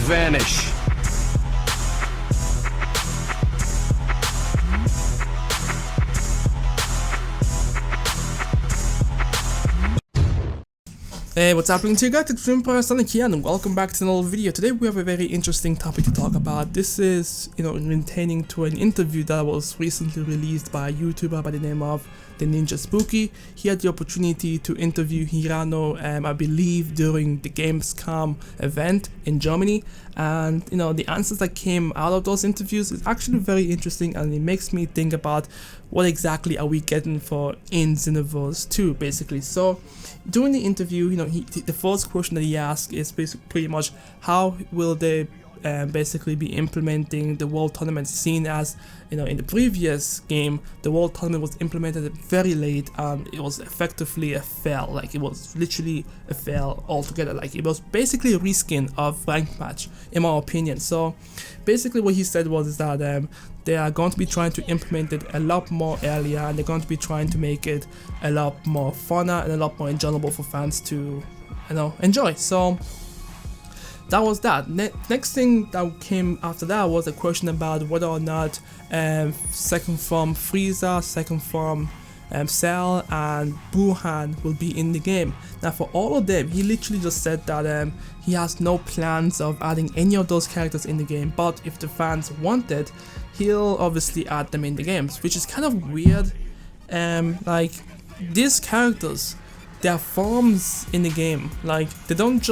vanish. Hey, what's happening to you guys? It's Masayuki Hirano and welcome back to another video. Today we have a very interesting topic to talk about. This is, pertaining to an interview that was recently released by a YouTuber by the name of The Ninja Spooky. He had the opportunity to interview Hirano, I believe, during the GamesCom event in Germany. And, the answers that came out of those interviews is actually very interesting, and it makes me think about what exactly are we getting for in Xenoverse 2, basically. So, during the interview, the first question that he asked is basically pretty much how will they basically be implementing the world tournament, seen as in the previous game the world tournament was implemented very late and it was effectively a fail. Like, it was literally a fail altogether. Like, it was basically a reskin of ranked match, in my opinion. So basically what he said was that they are going to be trying to implement it a lot more earlier, and they're going to be trying to make it a lot more funner and a lot more enjoyable for fans to enjoy. So that was that. Next thing that came after that was a question about whether or not second form Frieza, second form Cell, and BUUHAN will be in the game. Now, for all of them, he literally just said that he has no plans of adding any of those characters in the game, but if the fans want it, he'll obviously add them in the games, which is kind of weird. Like, these characters, their forms in the game, like, they weren't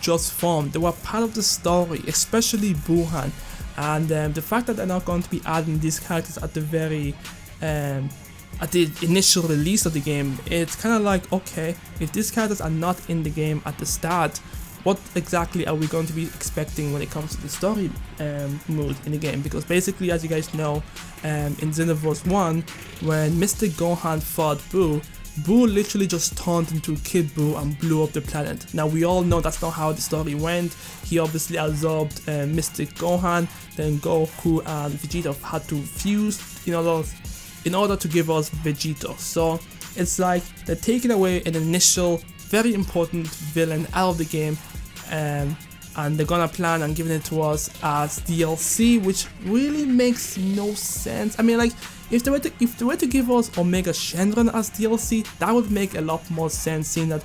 just formed, they were part of the story, especially BUUHAN. And the fact that they're not going to be adding these characters at the initial release of the game, it's kind of like, okay, if these characters are not in the game at the start, what exactly are we going to be expecting when it comes to the story mode in the game? Because basically, as you guys know, in Xenoverse 1, when Mr. Gohan fought Buu literally just turned into Kid Buu and blew up the planet. Now, we all know that's not how the story went. He obviously absorbed Mystic Gohan, then Goku and Vegeta had to fuse in order to give us Vegeta. So it's like they're taking away an initial very important villain out of the game, and they're gonna plan on giving it to us as DLC, which really makes no sense. I mean, like, if they were to give us Omega Shenron as DLC, that would make a lot more sense, seeing that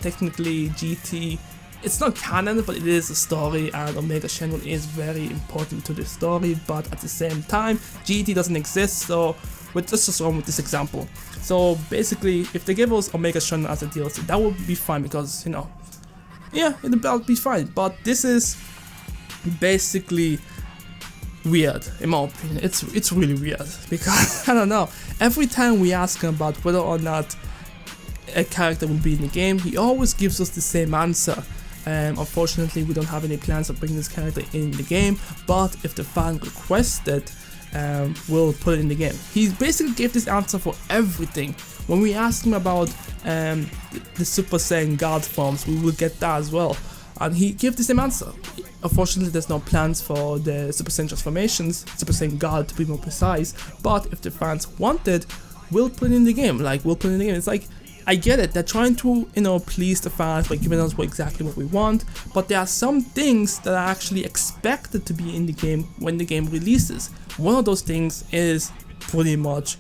technically GT, it's not canon, but it is a story, and Omega Shenron is very important to the story. But at the same time, GT doesn't exist, so let's just run with this example. So basically, if they give us Omega Shenron as a DLC, that would be fine, because it'll be fine. But this is basically weird, in my opinion. It's really weird, because I don't know, every time we ask him about whether or not a character will be in the game, he always gives us the same answer. Unfortunately, we don't have any plans of bringing this character in the game, but if the fan requests it, we'll put it in the game. He basically gave this answer for everything. When we asked him about the Super Saiyan God forms, we will get that as well, and he gave the same answer. Unfortunately, there's no plans for the Super Saiyan transformations, Super Saiyan God to be more precise, but if the fans want it, we'll put it in the game. It's like, I get it, they're trying to, please the fans by giving us exactly what we want, but there are some things that are actually expected to be in the game when the game releases. One of those things is pretty much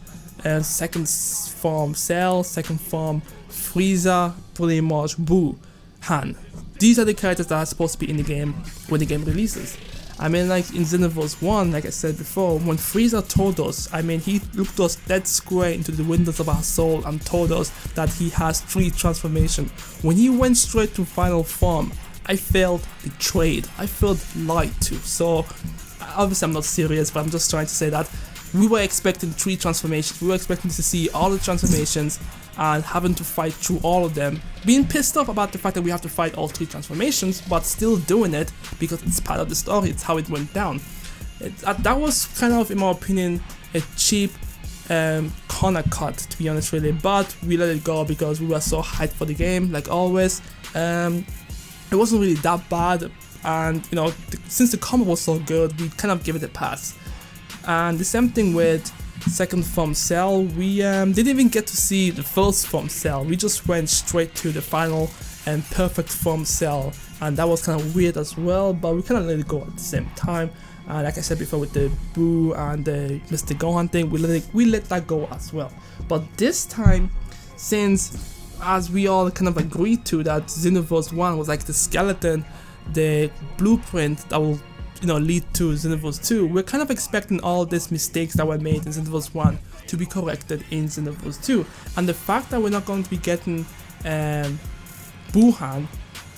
second form Cell, second form Frieza, pretty much BUUHAN. These are the characters that are supposed to be in the game when the game releases. I mean, like in Xenoverse 1, like I said before, when Frieza told us, he looked us dead square into the windows of our soul and told us that he has 3 transformations. When he went straight to final form, I felt betrayed. I felt lied to. So, obviously I'm not serious, but I'm just trying to say that we were expecting 3 transformations. We were expecting to see all the transformations and having to fight through all of them, being pissed off about the fact that we have to fight all 3 transformations, but still doing it because it's part of the story. It's how it went down. That was kind of, in my opinion, a cheap corner cut, to be honest, really. But we let it go because we were so hyped for the game, like always. It wasn't really that bad, and since the combat was so good, we kind of give it a pass. And the same thing with second form Cell. We didn't even get to see the first form Cell. We just went straight to the final perfect form Cell, and that was kind of weird as well, but we kind of let it go at the same time. Like I said before, with the Boo and the Mr. Gohan thing, we let that go as well. But this time, since as we all kind of agreed to that Xenoverse 1 was like the skeleton, the blueprint that will lead to Xenoverse 2, we're kind of expecting all these mistakes that were made in Xenoverse 1 to be corrected in Xenoverse 2. And the fact that we're not going to be getting BUUHAN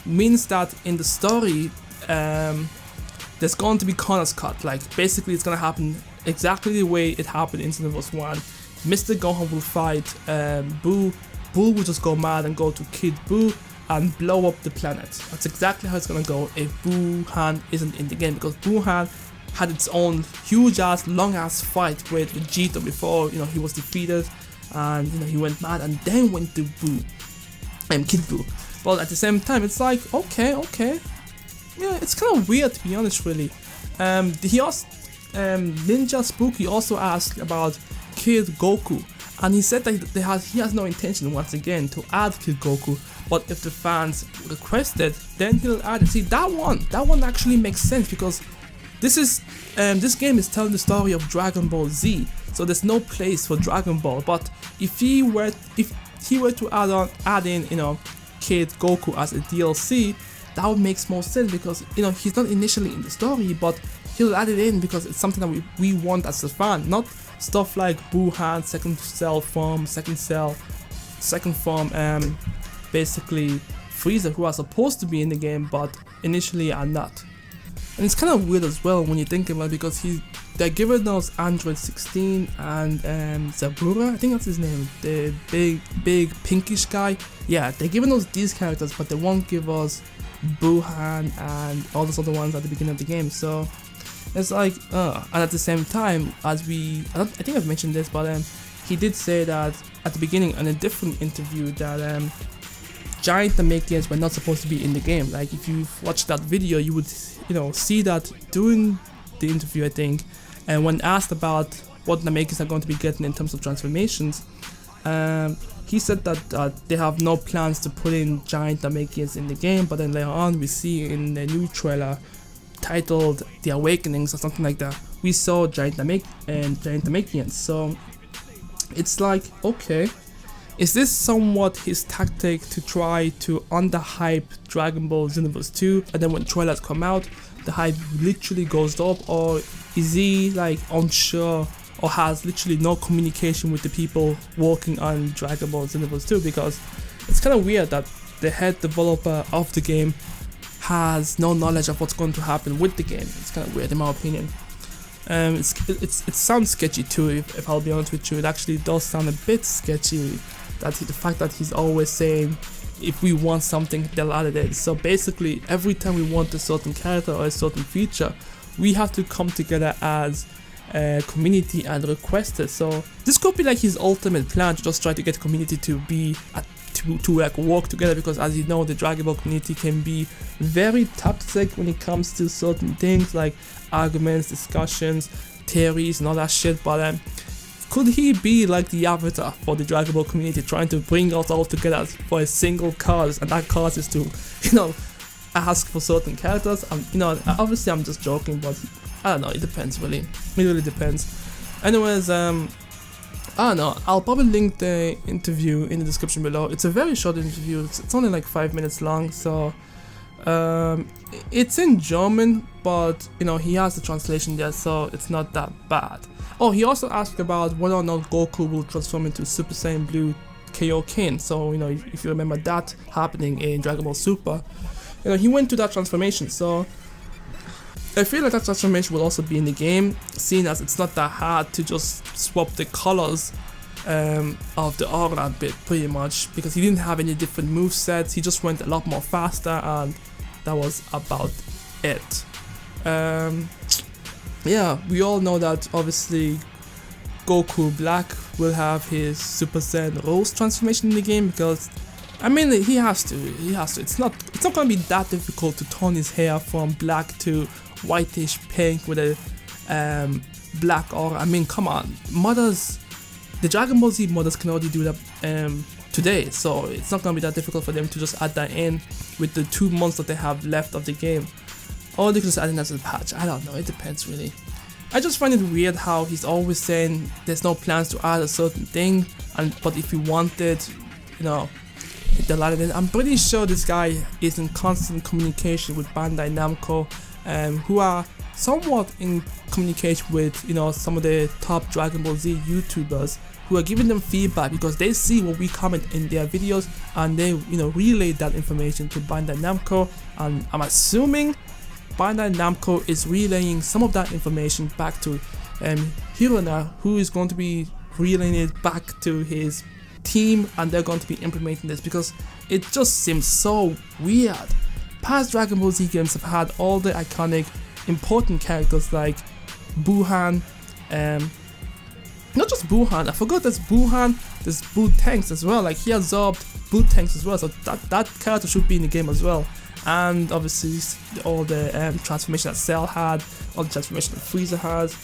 means that in the story there's going to be Connor's cut. Like basically it's going to happen exactly the way it happened in Xenoverse 1. Mr. Gohan will fight Boo. Boo will just go mad and go to Kid Boo and blow up the planet. That's exactly how it's gonna go if BUUHAN isn't in the game, because BUUHAN had its own huge ass, long ass fight with Vegeta before he was defeated, and he went mad and then went to Boo and Kid Boo. But at the same time, it's like okay, yeah, it's kind of weird to be honest, really. He also Ninja Spooky also asked about Kid Goku, and he said that he has no intention once again to add Kid Goku, but if the fans request it, then he'll add it. See, that one actually makes sense, because this game is telling the story of Dragon Ball Z, so there's no place for Dragon Ball. But if he were to add in Kid Goku as a DLC, that would make more sense, because he's not initially in the story, but he'll add it in because it's something that we want as a fan, not stuff like BUUHAN, second form, basically Frieza, who are supposed to be in the game but initially are not. And it's kind of weird as well when you think about it, because they're giving us Android 16 and Zabura, I think that's his name, the big pinkish guy. Yeah, they're giving us these characters, but they won't give us BUUHAN and all those other ones at the beginning of the game. So it's like, and at the same time, I think I've mentioned this, but he did say that at the beginning in a different interview that giant Namekians were not supposed to be in the game. Like if you watch that video, you would see that during the interview, I think, and when asked about what Namekians are going to be getting in terms of transformations, he said that they have no plans to put in giant Namekians in the game, but then later on we see in the new trailer titled The Awakenings or something like that, we saw giant Namekians. So it's like, okay, is this somewhat his tactic to try to underhype Dragon Ball Xenoverse 2, and then when trailers come out the hype literally goes up, or is he like unsure or has literally no communication with the people working on Dragon Ball Xenoverse 2? Because it's kind of weird that the head developer of the game has no knowledge of what's going to happen with the game. It's kind of weird in my opinion. It sounds sketchy too, if I'll be honest with you. It actually does sound a bit sketchy, that the fact that he's always saying if we want something, they'll add it in. So basically every time we want a certain character or a certain feature, we have to come together as a community and request it. So this could be like his ultimate plan, to just try to get the community to be to like work together, because as you know, the Dragon Ball community can be very toxic when it comes to certain things like arguments, discussions, theories and all that shit. But could he be like the avatar for the Dragon Ball community, trying to bring us all together for a single cause, and that cause is to ask for certain characters? Obviously I'm just joking, but I don't know, it depends really. It really depends. Anyways, I don't know, I'll probably link the interview in the description below. It's a very short interview, it's only like 5 minutes long, so it's in German, but he has the translation there, so it's not that bad. Oh, he also asked about whether or not Goku will transform into Super Saiyan Blue Kaioken. So if you remember that happening in Dragon Ball Super, he went to that transformation. So I feel like that transformation will also be in the game, seeing as it's not that hard to just swap the colors of the aura a bit, pretty much, because he didn't have any different movesets. He just went a lot more faster, and that was about it. Yeah, we all know that obviously Goku Black will have his Super Saiyan Rose transformation in the game, because he has to. It's not gonna be that difficult to turn his hair from black to whitish pink with a black aura. Come on, the Dragon Ball Z modders can already do that today, so it's not gonna be that difficult for them to just add that in with the 2 months that they have left of the game. Or they could just add it as a patch. I don't know, it depends really. I just find it weird how he's always saying there's no plans to add a certain thing, but if he wanted, you know, they'll add it in. I'm pretty sure this guy is in constant communication with Bandai Namco, who are somewhat in communication with, you know, some of the top Dragon Ball Z YouTubers, who are giving them feedback because they see what we comment in their videos and they, you know, relay that information to Bandai Namco, and I'm assuming Bandai Namco is relaying some of that information back to Hirano, who is going to be relaying it back to his team, and they're going to be implementing this because it just seems so weird. Past Dragon Ball Z games have had all the iconic important characters like BUUHAN, not just BUUHAN, I forgot there's BUUHAN, there's BUUTANKS as well, like he absorbed BUUTANKS as well, so that character should be in the game as well. And obviously all the transformation that Cell had, all the transformation that Frieza has,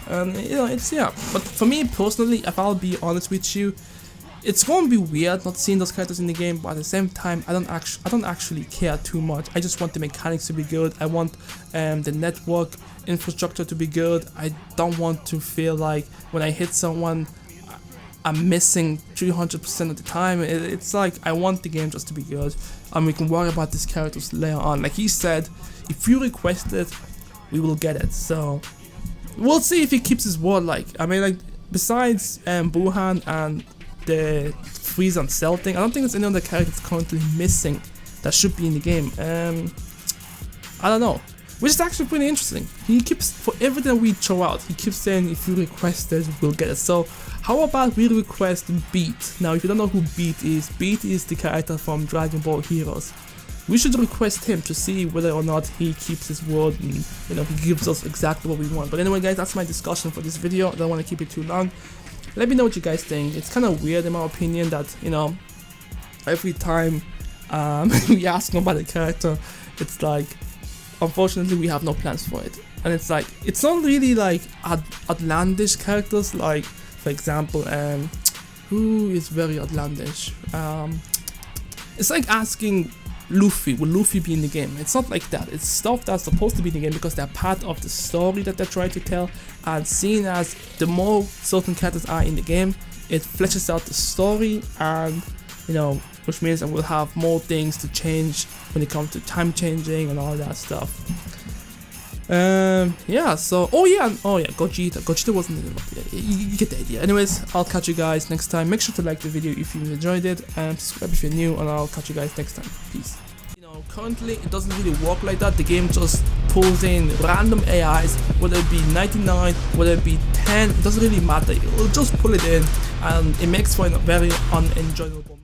and you know, it's, yeah. But for me personally, if I'll be honest with you, it's going to be weird not seeing those characters in the game, but at the same time, I don't actually care too much. I just want the mechanics to be good. I want the network infrastructure to be good. I don't want to feel like when I hit someone, I'm missing 300% of the time. It's like, I want the game just to be good, and we can worry about these characters later on. Like he said, if you request it, we will get it. So we'll see if he keeps his word. Like, I mean, like, besides BUUHAN and the Frieza and Cell thing, I don't think there's any other characters currently missing that should be in the game. I don't know, which is actually pretty interesting. He keeps, for everything we throw out, he keeps saying if you request it, we'll get it. So how about we request Beat? Now, if you don't know who Beat is the character from Dragon Ball Heroes. We should request him to see whether or not he keeps his word and, you know, he gives us exactly what we want. But anyway guys, that's my discussion for this video. I don't want to keep it too long. Let me know what you guys think. It's kind of weird in my opinion that, you know, every time we ask him about the character, it's like, unfortunately we have no plans for it. And it's like, it's not really like outlandish characters, like for example, who is very outlandish? It's like asking Luffy, will Luffy be in the game? It's not like that. It's stuff that's supposed to be in the game because they're part of the story that they're trying to tell, and seeing as the more certain characters are in the game, it fleshes out the story, and you know, which means that we'll have more things to change when it comes to time changing and all that stuff. Yeah, so Gogeta wasn't in it. You get the idea. Anyways, I'll catch you guys next time. Make sure to like the video if you enjoyed it, and subscribe if you're new, and I'll catch you guys next time. Peace. You know, currently it doesn't really work like that. The game just pulls in random AIs, whether it be 99, whether it be 10, it doesn't really matter. It'll just pull it in, and it makes for a very unenjoyable